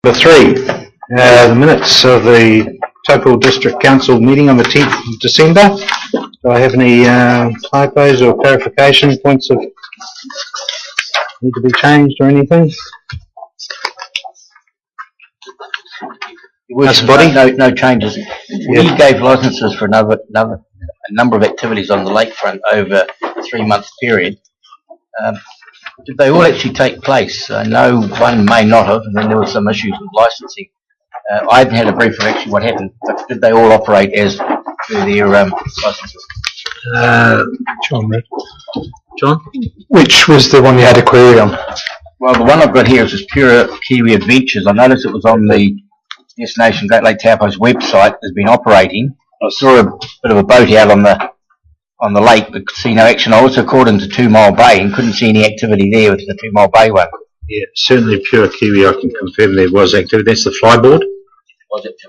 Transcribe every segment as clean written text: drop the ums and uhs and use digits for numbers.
Number 3, the minutes of the Taupo District Council meeting on the 10th of December. Do I have any typos or clarification points that need to be changed or anything? No changes. We gave licences for a number of activities on the lakefront over a 3-month period. Did they all actually take place? No, one may not have, and then there were some issues with licensing. I haven't had a brief of actually what happened, but did they all operate as per their licences? John? Which was the one you had a query on? Well, the one I've got here is this Pure Kiwi Adventures. I noticed it was on the Destination Great Lake Taupo's website. Has been operating. I saw a bit of a boat out on the lake, but could see no action. I also called into 2 Mile Bay and couldn't see any activity there with the 2 Mile Bay one. Yeah, certainly Pure Kiwi, I can confirm there was activity. That's the flyboard.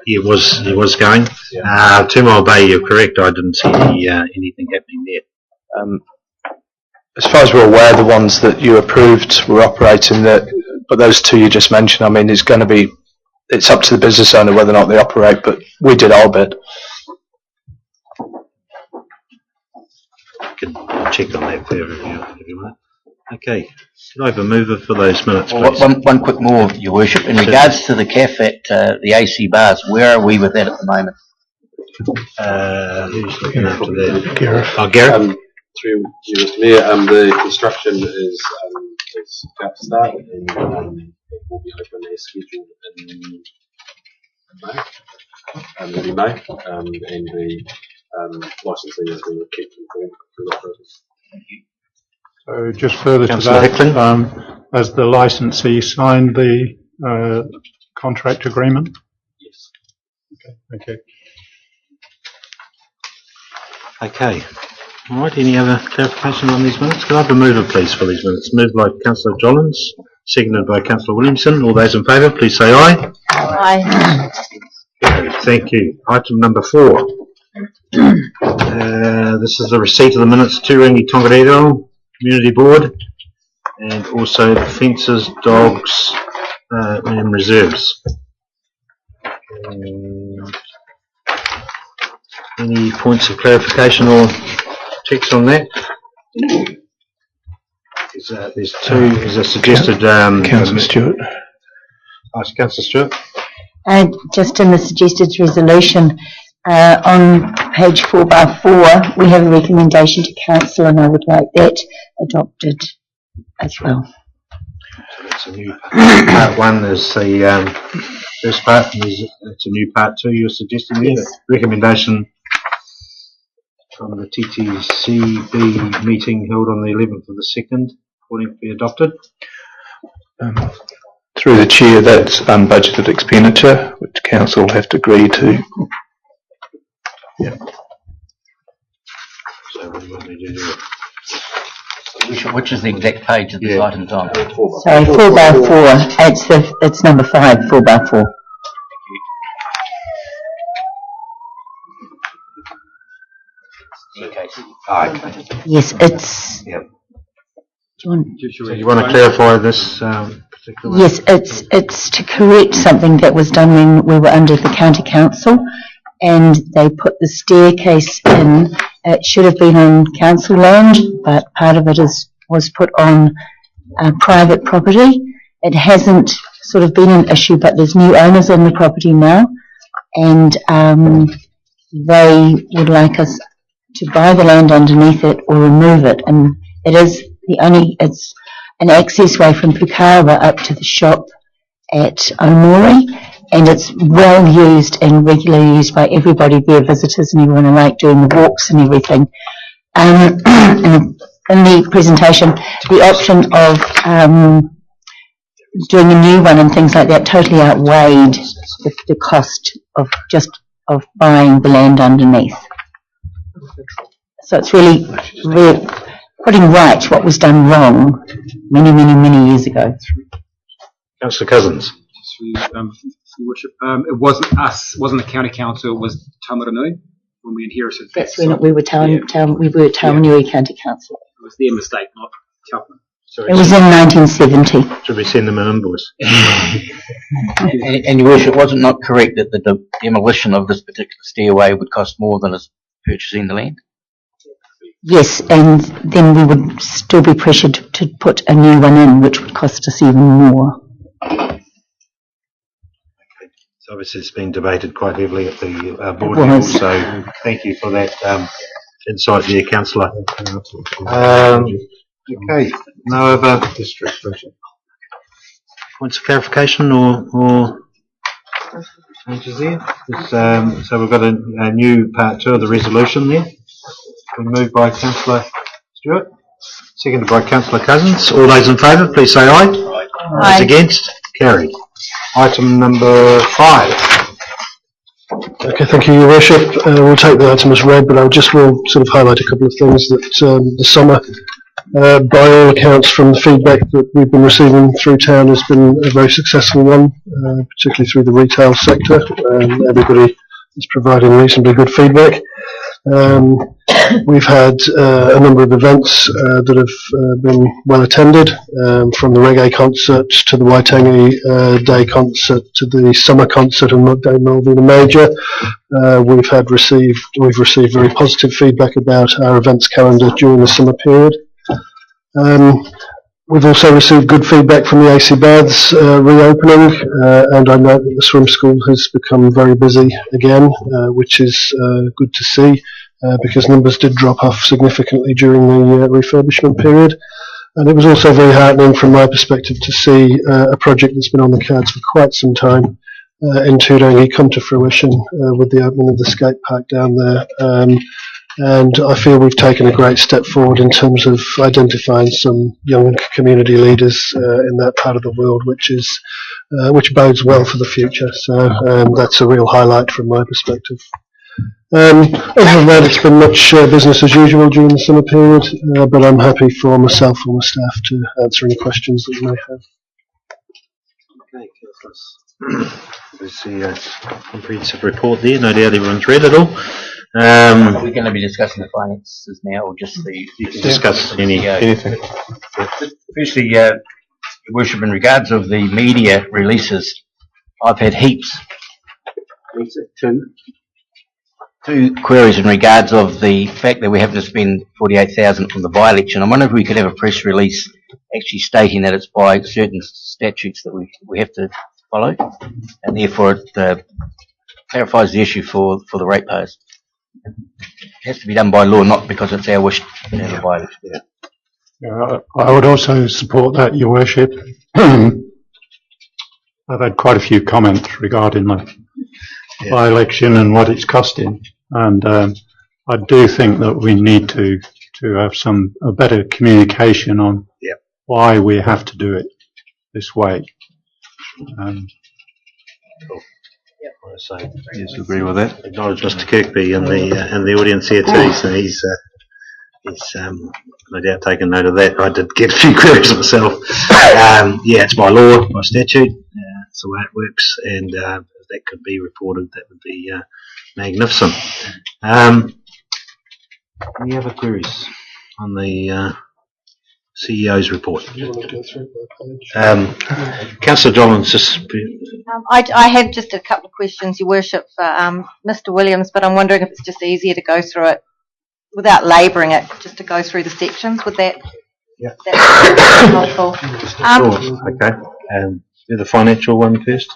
It was going. Yeah. 2 Mile Bay, you're correct. I didn't see anything happening there. As far as we're aware, the ones that you approved were operating. But those 2 you just mentioned, I mean, it's up to the business owner whether or not they operate. But we did our bit. Can check on that there if you want. Okay, can I have a mover for those minutes, please? Well, one quick more, Your Worship. In regards to the CAF at the AC bars, where are we with that at the moment? Who's looking after that? Gareth. Oh, Gareth. Through you, Mr. Mayor, the construction is about to start, and it will be open as scheduled in May, early May, and the licensing has been kept informed through the operators. Thank you. So just further Councillor to that, has the licensee signed the contract agreement? Yes. Okay. Okay. All right, any other clarification on these minutes? Can I have a mover, please, for these minutes? Moved by Councillor Jollins, seconded by Councillor Williamson. All those in favour, please say aye. Aye. Okay, thank you. Item number 4. This is the receipt of the minutes, Turangi-Tongariro Community Board, and also the fences, dogs, and reserves. Any points of clarification or checks on that? There's 2. Is a suggested Councillor Stewart. Councillor Stewart. Just in the suggested resolution, on page 4/4, we have a recommendation to council, and I would like that adopted as well. So that's a new part 1 is the first part, and it's a new part 2 you're suggesting there. Yes. Recommendation from the TTCB meeting held on the 11th of the 2nd, according to be adopted. Through the chair, that's unbudgeted expenditure, which council will have to agree to. Yeah. So what do you want me to do? Which is the exact page of this item's on? Sorry, 4/4. It's number 5, 4/4. Okay. Yes, it's. Yep. Do you want to clarify this particular? Yes, it's to correct something that was done when we were under the county council, and they put the staircase in. It should have been on council land, but part of it was put on private property. It hasn't sort of been an issue, but there's new owners on the property now, and they would like us to buy the land underneath it or remove it, and it's an access way from Whakaaro up to the shop at Omori, and it's well used and regularly used by everybody there, visitors and everyone alike, doing the walks and everything. And in the presentation, the option of doing a new one and things like that totally outweighed the cost of buying the land underneath. So it's really putting right what was done wrong many years ago. Councillor Cousins. Your Worship, it wasn't us, wasn't the county council, it was Taumaranui when we inherited that. That's when we were Taumaranui County Council. It was their mistake, not Kaupman. Sorry, It was in 1970. should we send them an invoice? And Your Worship, was it not correct that the demolition of this particular stairway would cost more than us purchasing the land? Yes, and then we would still be pressured to put a new one in, which would cost us even more. So obviously it's been debated quite heavily at the board It level, was. so thank you for that insight there, councillor. Okay, no other points of clarification or changes there? So we've got a new part 2 of the resolution there. Been moved by Councillor Stewart, seconded by Councillor Cousins. All those in favour, please say aye. Those against, carried. Item number 5. Okay, thank you, Your Worship. We'll take the item as read, but I will sort of highlight a couple of things that the summer, by all accounts from the feedback that we've been receiving through town, has been a very successful one, particularly through the retail sector. Everybody is providing reasonably good feedback. We've had a number of events that have been well attended, from the reggae concert to the Waitangi Day concert to the summer concert and Day Melville Major. We've received very positive feedback about our events calendar during the summer period. We've also received good feedback from the AC Baths reopening, and I know that the swim school has become very busy again, which is good to see, because numbers did drop off significantly during the refurbishment period. And it was also very heartening from my perspective to see a project that's been on the cards for quite some time in Turangi come to fruition with the opening of the skate park down there. And I feel we've taken a great step forward in terms of identifying some young community leaders in that part of the world, which bodes well for the future. So that's a real highlight from my perspective. Other than that, it's been much business as usual during the summer period, but I'm happy for myself and my staff to answer any questions that you may have. Okay, there's the comprehensive report there. No doubt everyone's read it all. Are we going to be discussing the finances now, or just the... You can discuss anything. Firstly, Your Worship, in regards of the media releases, I've had heaps. Two queries in regards of the fact that we have to spend 48,000 from the by-election. I wonder if we could have a press release actually stating that it's by certain statutes that we have to follow, and therefore it clarifies the issue for the ratepayers. It has to be done by law, not because it's our wish to have a by-election. Yeah, I would also support that, Your Worship. I've had quite a few comments regarding the by-election and what it's costing, and I do think that we need to have a better communication on why we have to do it this way. I yes, agree with that. Acknowledge Mr. Kirkby in the audience here too. So he's no doubt taken note of that. I did get a few queries myself. It's by law, by statute. That's the way it works, and if that could be reported, that would be magnificent. Any other queries on the CEO's report? Councillor Dolan's just... I had just a couple of questions, Your Worship, for Mr. Williams, but I'm wondering if it's just easier to go through it without labouring it, just to go through the sections. Would that be helpful? Okay. Do the financial one first.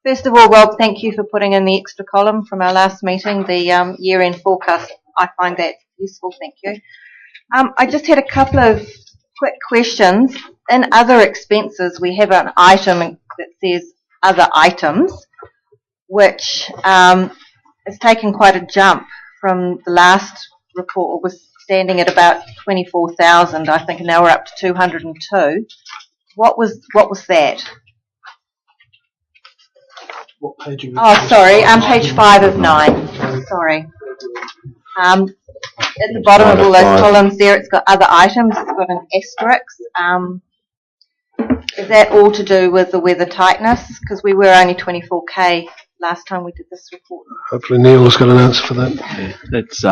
First of all, Rob, thank you for putting in the extra column from our last meeting, the year-end forecast. I find that useful, thank you. I just had a couple of quick questions. In other expenses, we have an item that says other items, which has taken quite a jump from the last report. It was standing at about 24,000, I think, and now we're up to 202. What was that? What page are you page 5 of 9. Sorry. At the bottom of all those columns there, it's got other items. It's got an asterisk. Is that all to do with the weather tightness? Because we were only 24k last time we did this report. Hopefully Neil has got an answer for that. It's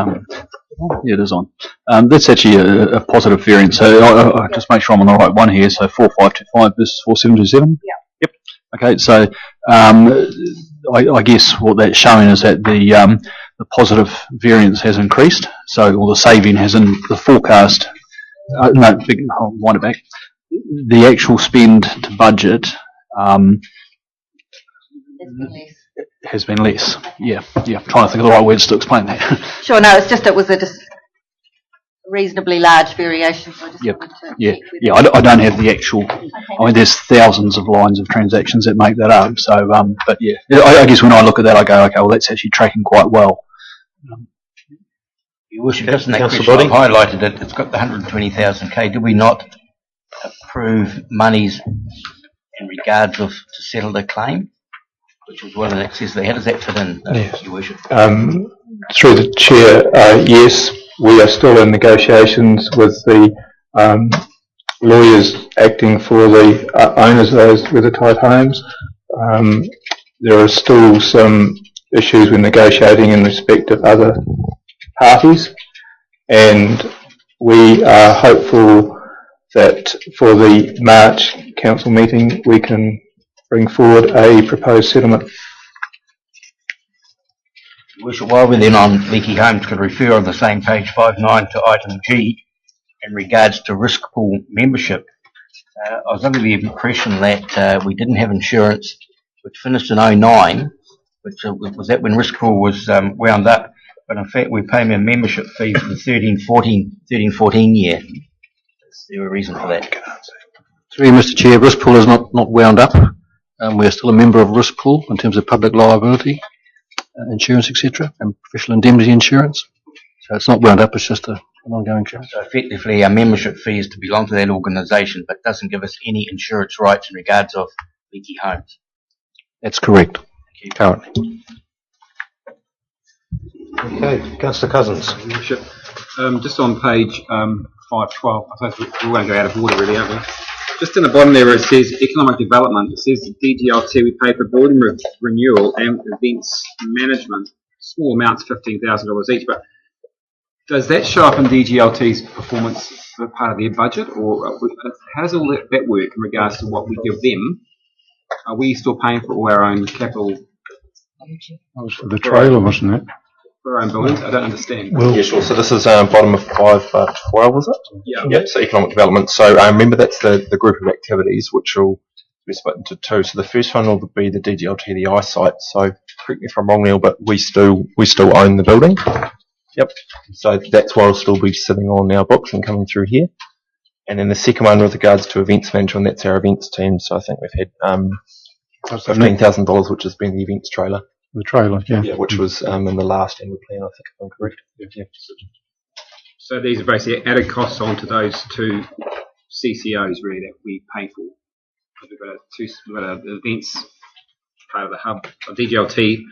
Yeah, it is on. That's actually a positive variance. So I just make sure I'm on the right one here. So 4525 versus 4727. Yeah. Yep. Okay. So I guess what that's showing is that the positive variance has increased. So, or the saving has in the forecast. I'll wind it back. The actual spend to budget has been less. Yeah. I'm trying to think of the right words to explain that. Sure, no, it's just, it was a reasonably large variation, so I just wanted to Yeah, check with yeah. I don't have the actual. I mean, there's thousands of lines of transactions that make that up. So, but yeah, I guess when I look at that, I go, okay, well, that's actually tracking quite well. Your Worship, just in that question, I've highlighted it. It's got the 120,000K. Did we not approve monies in regards of to settle the claim, which was well in excess there? How does that fit in, Yes. Your Worship? Through the chair, yes, we are still in negotiations with the lawyers acting for the owners of those weathertight homes. There are still some issues we're negotiating in respect of other parties, and we are hopeful that for the March council meeting we can bring forward a proposed settlement. Your Worship, while we're then on leaky homes, could refer on the same page 59 to item G in regards to risk pool membership. I was under the impression that we didn't have insurance, which finished in 09, which was that when risk pool was wound up. But in fact, we're paying a membership fee for the 13-14 year. Is there a reason for that? Through Mr. Chair, risk pool is not wound up. We're still a member of risk pool in terms of public liability, insurance, etc., and professional indemnity insurance. So it's not wound up. It's just an ongoing insurance. So effectively, our membership fee is to belong to that organisation, but doesn't give us any insurance rights in regards of leaky homes. That's correct. Currently. Okay, Councillor Cousins. Worship. Just on page 512, I suppose we're going to go out of order really, aren't we? Just in the bottom there where it says economic development, it says the DGLT we pay for building renewal and events management, small amounts, $15,000 each, but does that show up in DGLT's performance for part of their budget, or how does all that work in regards to what we give them? Are we still paying for all our own capital? That was for the trailer, wasn't it? For our own buildings? I don't understand. Well, Yeah, sure. So this is bottom of 512, was it? Yeah. Yep. So economic development. So remember that's the group of activities which will be split into two. So the first one will be the DGLT, the eyesight. So correct me if I'm wrong, Neil, but we still own the building. Yep. So that's what will still be sitting on our books and coming through here. And then the second one with regards to events management, that's our events team. So I think we've had $15,000, which has been the events trailer. the trailer, yeah. Yeah, which was in the last annual plan, I think, if I'm correct. Yeah. So these are basically added costs onto those two CCOs really that we pay for. We've got an events part of the hub of DGLT.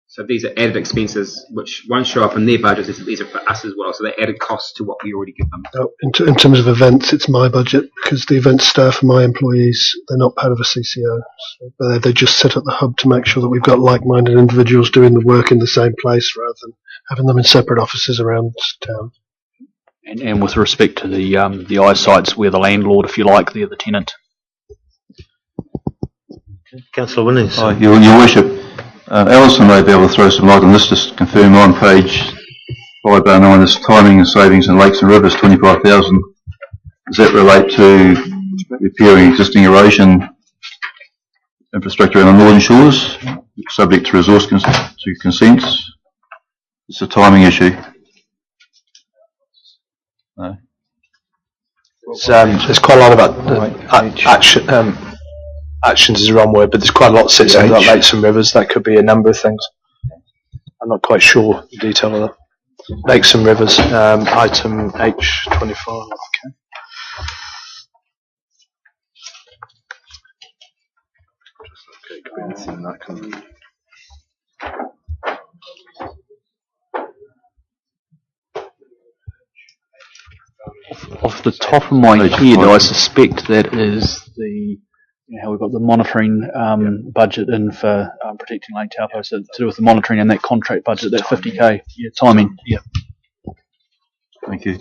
So these are added expenses which won't show up in their budgets. These are for us as well. So they're added costs to what we already give them. In terms of events, it's my budget because the event staff are my employees. They're not part of a CCO. So they just sit at the hub to make sure that we've got like-minded individuals doing the work in the same place rather than having them in separate offices around town. And with respect to the eyesights, we're the landlord, if you like, they're the tenant. Councillor Winners. Your Worship, Alison may be able to throw some light on this. Just confirm on page 509, this timing and savings in lakes and rivers, 25,000. Does that relate to repairing existing erosion infrastructure on the northern shores, subject to resource consents? It's a timing issue. No. There's quite a lot about action. Actions is the wrong word, but there's quite a lot that sits under that, lakes and rivers. That could be a number of things. I'm not quite sure the detail of that. Lakes and rivers, item H25. Okay. Off the top of my head, I suspect that is the how we've got the monitoring budget in for protecting Lake Taupo, so to do with the monitoring and that contract budget, that 50k. Yeah, timing. Yeah. Thank you.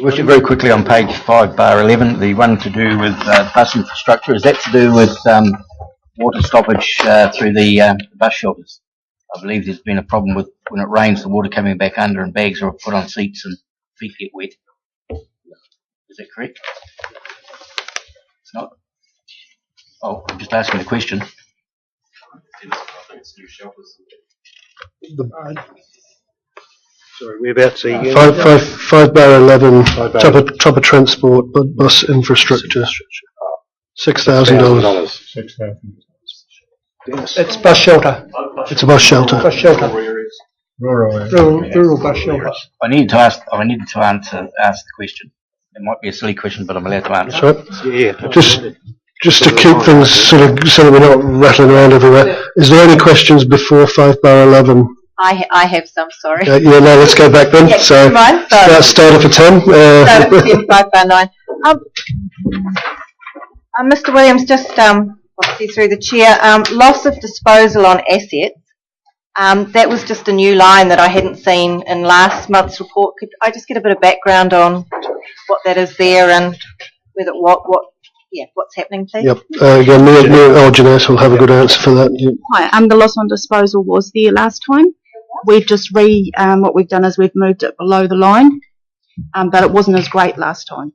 Richard, very quickly on page 5/11, the one to do with bus infrastructure, is that to do with water stoppage through the bus shelters? I believe there's been a problem with when it rains, the water coming back under and bags are put on seats and feet get wet. Is that correct? It's not? Oh, I'm just asking a question. Sorry, whereabouts are you? 5/11, Taupo transport, bus infrastructure. $6,000. It's bus shelter. It's a bus shelter. Bus shelter. Rural bus shelter. I needed to ask the question. It might be a silly question, but I'm allowed to answer. That's right. Yeah. Just to keep things sort of so that we're not rattling around everywhere. Is there any questions before 5/11? I have some, sorry. Yeah, no, let's go back then. Yeah, So mine, start off at 10. Start at 10, 5/9. Mr. Williams, just obviously through the chair, loss of disposal on assets. That was just a new line that I hadn't seen in last month's report. Could I just get a bit of background on what that is there and whether what's happening, please? Yep. Again, Jeanette will have a good answer for that. Yep. Hi, the loss on disposal was there last time. We've just what we've done is we've moved it below the line, but it wasn't as great last time.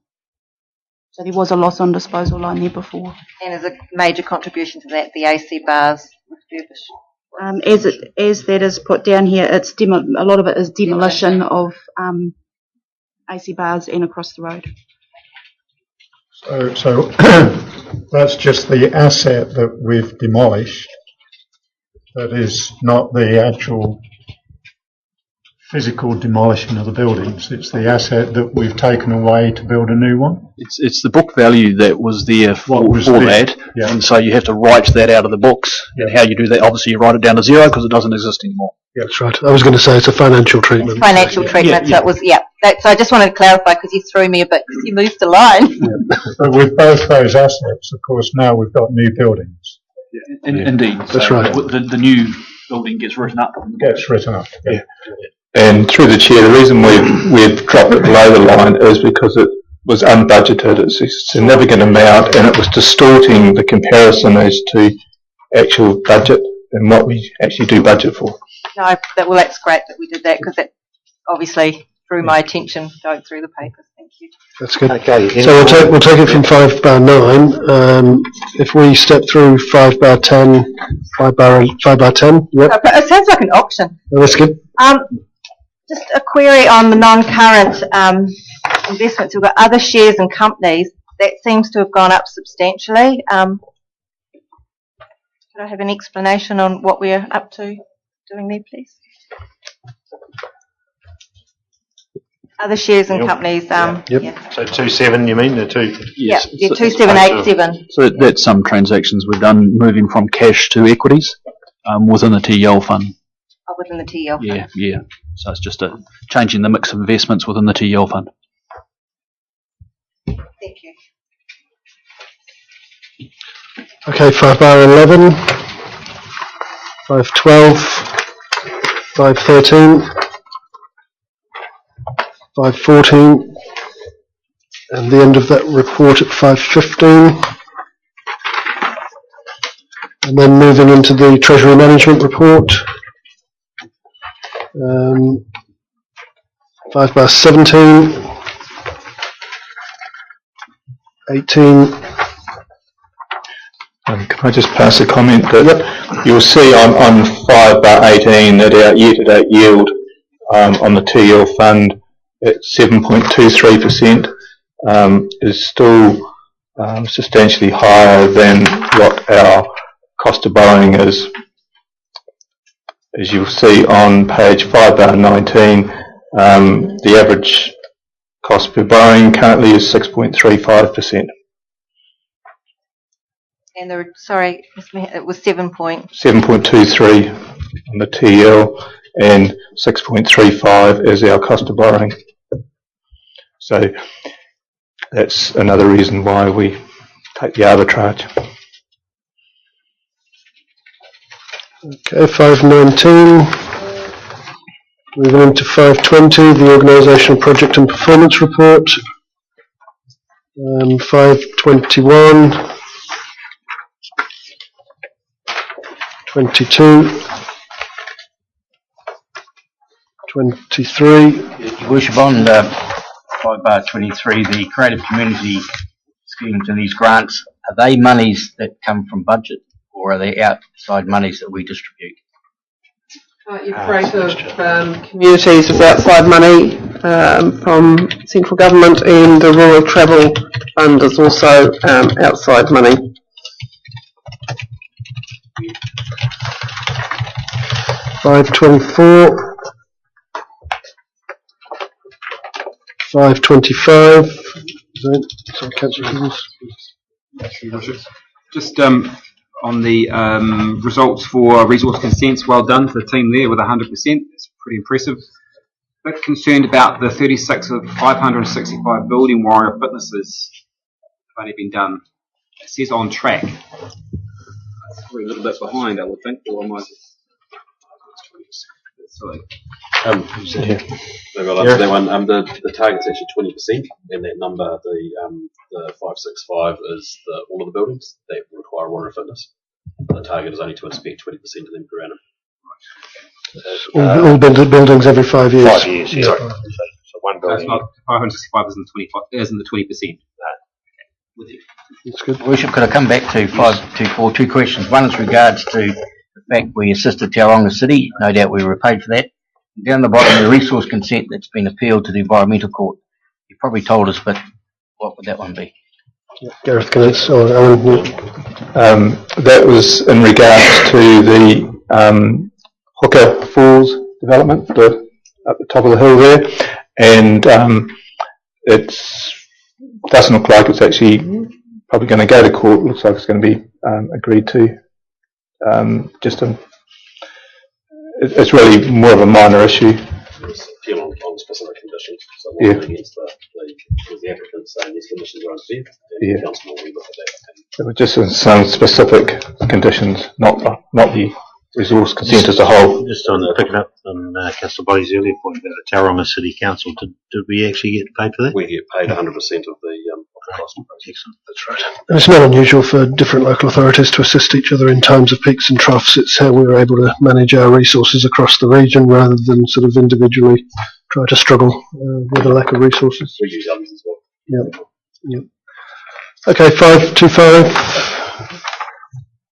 So there was a loss on disposal line there before. And as a major contribution to that, the AC bars refurbish. As that is put down here, it's a lot of it is demolition of AC bars and across the road. So that's just the asset that we've demolished. That is not the actual physical demolition of the buildings. It's the asset that we've taken away to build a new one. It's the book value that was there for that, yeah. And so you have to write that out of the books. Yeah. And how you do that, obviously you write it down to zero because it doesn't exist anymore. Yeah, that's right. I was going to say it's a financial treatment. It's financial treatment, Yeah. so it was, so I just wanted to clarify because you threw me a bit because you moved the line. Yeah. But with both those assets, of course, now we've got new buildings. Indeed. That's right. The new building gets written up. Gets written up. Yeah. And through the chair, the reason we've dropped it below the line is because it was unbudgeted. It's a significant amount, and it was distorting the comparison as to actual budget and what we actually do budget for. No, that's great that we did that because it obviously drew my attention going through the papers. Thank you. That's good. Okay. So we'll take it from 5/9. If we step through 5/10, 5/10. Yep. It sounds like an auction. Oh, that's good. Just a query on the non-current investments. We've got other shares and companies. That seems to have gone up substantially. Could I have an explanation on what we're up to doing there, please? Other shares and companies. Yep. Yeah. So 27, you mean? The two? Yeah, Yes. 2787. So that's some transactions we've done moving from cash to equities within the TL fund. Oh, within the TL fund. Yeah. So it's just changing the mix of investments within the TL fund. Thank you. Okay, 5/11, 5/12, 5/13, 5/14, and the end of that report at 5/15. And then moving into the Treasury Management Report. 5/17, 18. Can I just pass a comment that you'll see on 5/18 that our year-to-date yield on the TL fund at 7.23% is still substantially higher than what our cost of borrowing is. As you'll see on page 5/19, the average cost per borrowing currently is 6.35%. And sorry, it was 7.23 on the TL and 6.35 is our cost of borrowing. So that's another reason why we take the arbitrage. Okay, 5/19. Moving into 520, the organisational project and performance report. 521, 22, 23. Your Worship, on 5/23, the creative community schemes and these grants, are they monies that come from budget, or are they outside monies that we distribute? Your creative communities is outside money from central government, and the rural travel fund is also outside money. $524, $525. Sorry, Councillor Higgins. Just on the results for resource consents, well done to the team there with 100%. It's pretty impressive. A bit concerned about the 36 of 565 building warrant of fitnesses have only been done. It says on track. It's probably a little bit behind, I would think, or am I? Sorry. Maybe I'll answer that one. The target's actually 20%, and that number, the 565, is all of the buildings that require warrant of fitness. The target is only to inspect 20% of them per annum. All buildings every 5 years. 5 years, yeah. So one So it's building. not 565 isn't the 20%. That's good. Worship, could I come back to 524, two questions. One is regards to the fact we assisted Tauranga City, no doubt we were paid for that. Down the bottom, the resource consent that's been appealed to the Environmental Court. You probably told us, but what would that one be? Gareth, can I, or Alan? That was in regards to the Hooker Falls development, at the top of the hill there, and it doesn't look like it's actually probably going to go to court. It looks like it's going to be agreed to. It's really more of a minor issue. It's appeal on specific conditions. So Yeah. against the applicant saying these conditions are unfair, and Yeah. the council will look at that. It was just in some specific conditions, not the resource consent as a whole. Just on picking up on Councillor Boddy's earlier point about the Tauranga City Council, did we actually get paid for that? We get paid 100% of the cost. Excellent, that's right. And it's not unusual for different local authorities to assist each other in times of peaks and troughs. It's how we were able to manage our resources across the region rather than sort of individually try to struggle with a lack of resources. We use others as well. Yep. Okay, 525,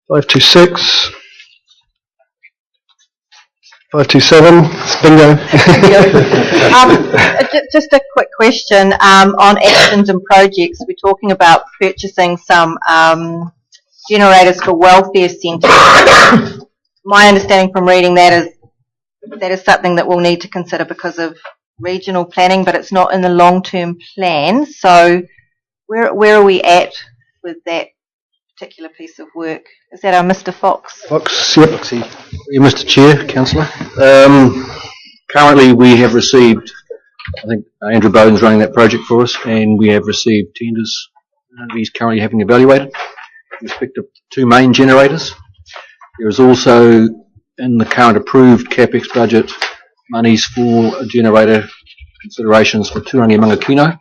526, 527, bingo. Just a quick question on actions and projects. We're talking about purchasing some generators for welfare centres. My understanding from reading that is something that we'll need to consider because of regional planning, but it's not in the long-term plan. So where are we at with that particular piece of work? Is that our Mr. Fox? Fox, yep. Yeah, Mr. Chair, Councillor. Currently we have received, I think Andrew Bowden's running that project for us, and we have received tenders he's currently having evaluated in respect of two main generators. There is also in the current approved CapEx budget monies for a generator considerations for Turangi and Mangakino,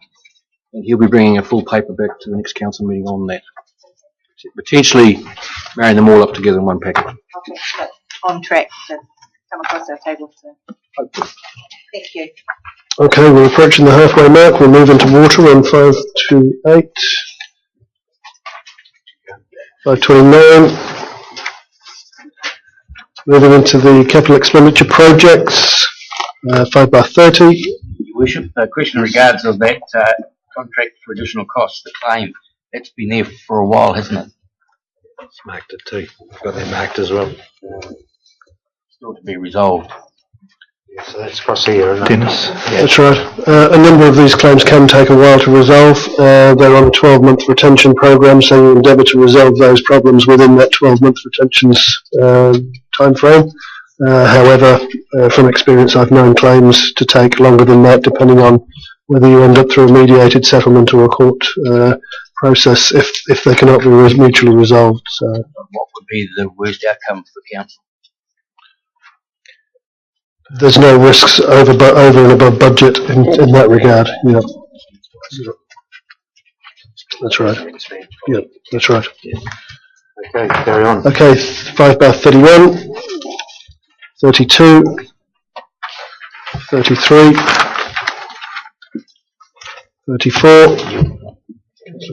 and he'll be bringing a full paper back to the next council meeting on that. Potentially marrying them all up together in one package. Okay, that's on track to come across our table. So. Thank you. Okay, we're approaching the halfway mark. We'll move into water on 528, 529. Moving into the capital expenditure projects, 5/30. Your Worship, a question in regards of that contract for additional costs, the claim, that's been there for a while, hasn't it? It's marked it too. I've got that marked as well. Still to be resolved. Yeah, so that's across here, isn't it? Dennis. That's right. A number of these claims can take a while to resolve. They're on a 12-month retention program, so you endeavour to resolve those problems within that 12-month retention's time frame. However, from experience, I've known claims to take longer than that, depending on whether you end up through a mediated settlement or a court process, if they cannot be mutually resolved. So, what would be the worst outcome for council? There's no risks over and above budget in that regard. Yeah. That's right. Yeah, that's right. Okay, carry on. Okay, 5/31, 32, 33, 34.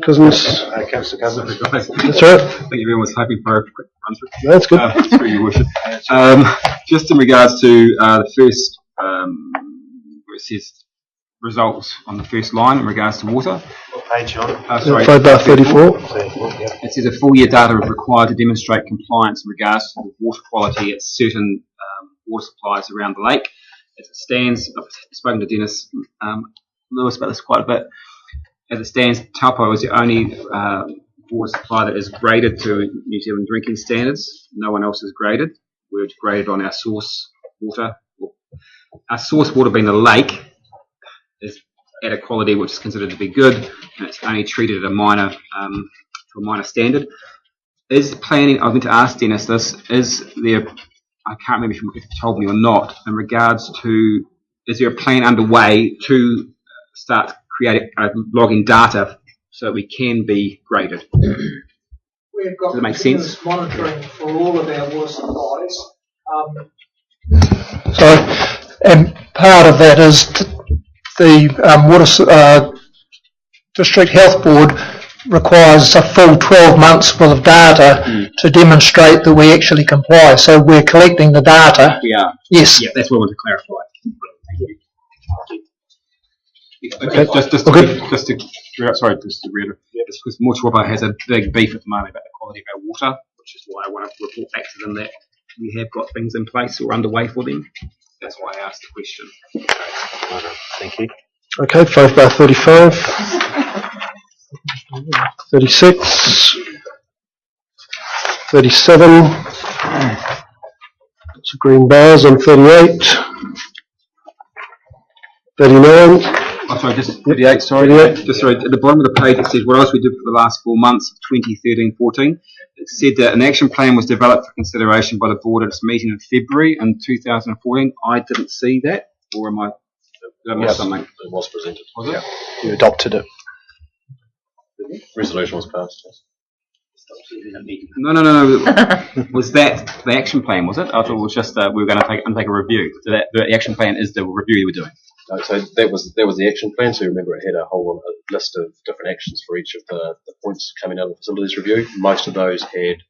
Cousins. Councillor Cousins. That's right. I think everyone was hoping for a quick run through. That's good. Through your worship. Just in regards to the first, where it says results on the first line in regards to water. What page you on? Sorry, 5/34. It says a full year data is required to demonstrate compliance in regards to the water quality at certain water supplies around the lake. As it stands, I've spoken to Dennis Lewis about this quite a bit. As it stands, Taupo is the only water supply that is graded to New Zealand drinking standards. No one else is graded. We're graded on our source water. Our source water being the lake is at a quality which is considered to be good, and it's only treated at a minor to a minor standard. Is planning? I was going to ask Dennis this. Is there? I can't remember if you told me or not. In regards to, is there a plan underway to start creating logging data so that we can be graded? We've got Does it make continuous sense? monitoring for all of our water supplies. And part of that is the District Health Board requires a full 12 months worth of data to demonstrate that we actually comply. So we're collecting the data. We are. Yes. Yeah, that's what I want to clarify. Thank you. Okay. Just to reiterate, because Motuapa has a big beef at the moment about the quality of our water, which is why I want to report back to them that we have got things in place or underway for them. That's why I asked the question. Thank you. Okay, 5/35, 36, 37. It's green bars on 38, 39. Oh, sorry, just 38, sorry. 38. Just sorry, at the bottom of the page it says what else we did for the last 4 months of 2013-14. It said that an action plan was developed for consideration by the board at its meeting in February in 2014. I didn't see that, or am I? Did I miss something? It was presented. Was it? You adopted it. The resolution was passed. No. Was that the action plan, was it? I thought it was just we were going to undertake a review. So that the action plan is the review we're doing. No, so that was the action plan. So remember, it had a whole list of different actions for each of the points coming out of the facilities review. Most of those had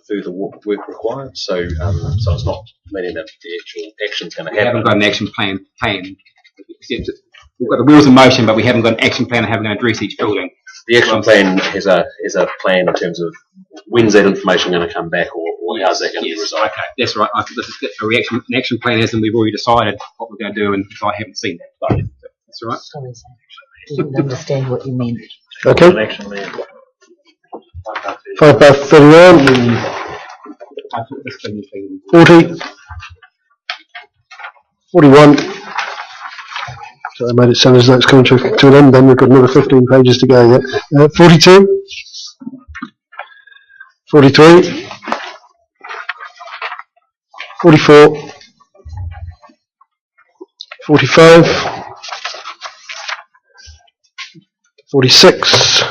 further work required. So so it's not meaning that the actual action's going to happen. We haven't got an action plan. We've got the wheels in motion, but we haven't got an action plan and haven't going to address each building. The action plan has a plan in terms of when's that information going to come back, or how's that going to be resolved. Okay, that's right. This is an action plan as in we've already decided what we're going to do, and I haven't seen that. But that's all right. Sorry, sir. I didn't understand what you meant. Okay. 5/31, 40, 41. So I made it sound as though it's coming to an end, then we've got another 15 pages to go. Yeah. 42, 43, 44, 45, 46,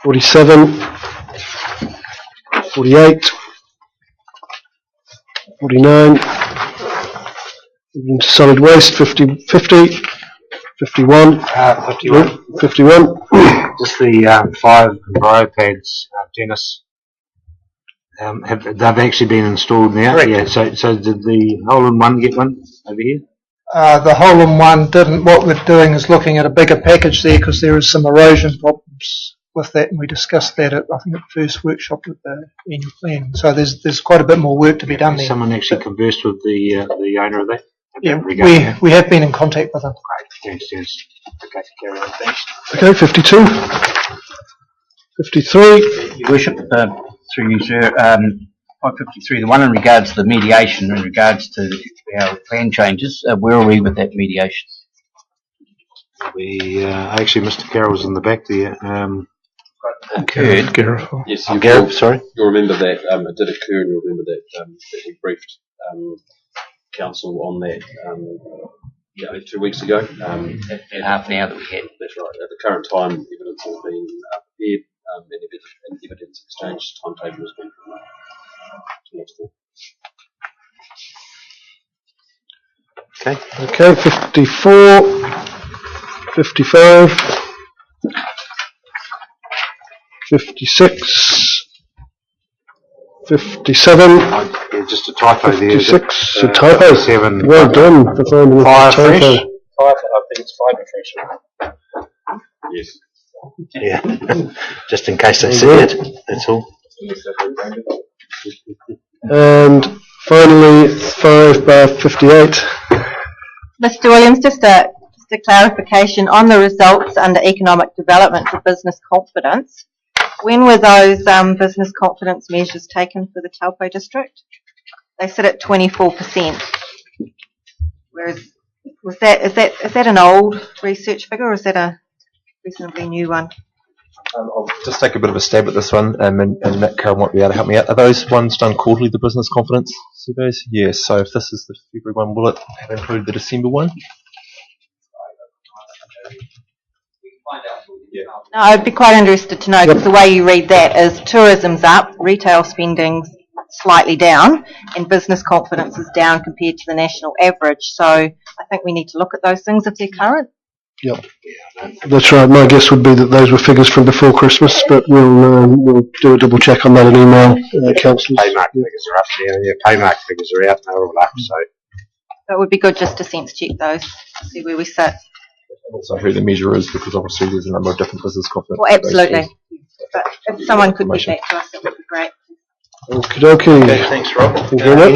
47, 48, 49, solid waste, 50, 50, 51, 51. Just the 5 row pads, Dennis. They've actually been installed now. Correct. Yeah. So did the hole-in-one get one over here? The hole-in-one didn't. What we're doing is looking at a bigger package there because there is some erosion problems with that, and we discussed that at, I think, at the first workshop with the annual plan. So there's quite a bit more work to be done there. Someone actually conversed with the owner of that? Yeah, we have been in contact with them. Great, thanks. Okay, carry on, thanks. Okay, 52, 53. Your Worship, through you, sir, 553, the one in regards to the mediation, in regards to our plan changes, where are we with that mediation? We actually, Mr. Carroll's in the back there. Occurred. Yes, Gareth, sorry. You'll remember that it did occur, and you'll remember that that we briefed council on that 2 weeks ago. And half an hour that we had. That's right. At the current time, evidence has been prepared and evidence exchange timetable has been Okay, 54, 55, 56, 57, Yeah, just a typo there. 56, a typo. 57. Well done for finding a Fire typo. fresh. I think it's fibre fresh. Yes. Yeah, just in case they see it, that's all. And finally, 5/58. Mr. Williams, just a clarification on the results under economic development for business confidence. When were those business confidence measures taken for the Taupo district? They sit at 24%. Whereas, is that an old research figure, or is that a reasonably new one? I'll just take a bit of a stab at this one, and Matt Carroll might be able to help me out. Are those ones done quarterly, the business confidence surveys? Yes, so if this is the February one, will it have included the December one? No, I'd be quite interested to know, because the way you read that is tourism's up, retail spending's slightly down, and business confidence is down compared to the national average. So I think we need to look at those things if they're current. Yep, that's right. My guess would be that those were figures from before Christmas, but we'll do a double check on that in email, councillors. Paymark figures are up there. Yeah, Paymark figures are out and they're all up. So it would be good just to sense check those, to see where we sit. And also who the measure is, because obviously there's a number of different business confidence. Well, absolutely. But if someone could get back to us, that would be great. Okie dokie. okay, thanks, Rob. Thank you very much.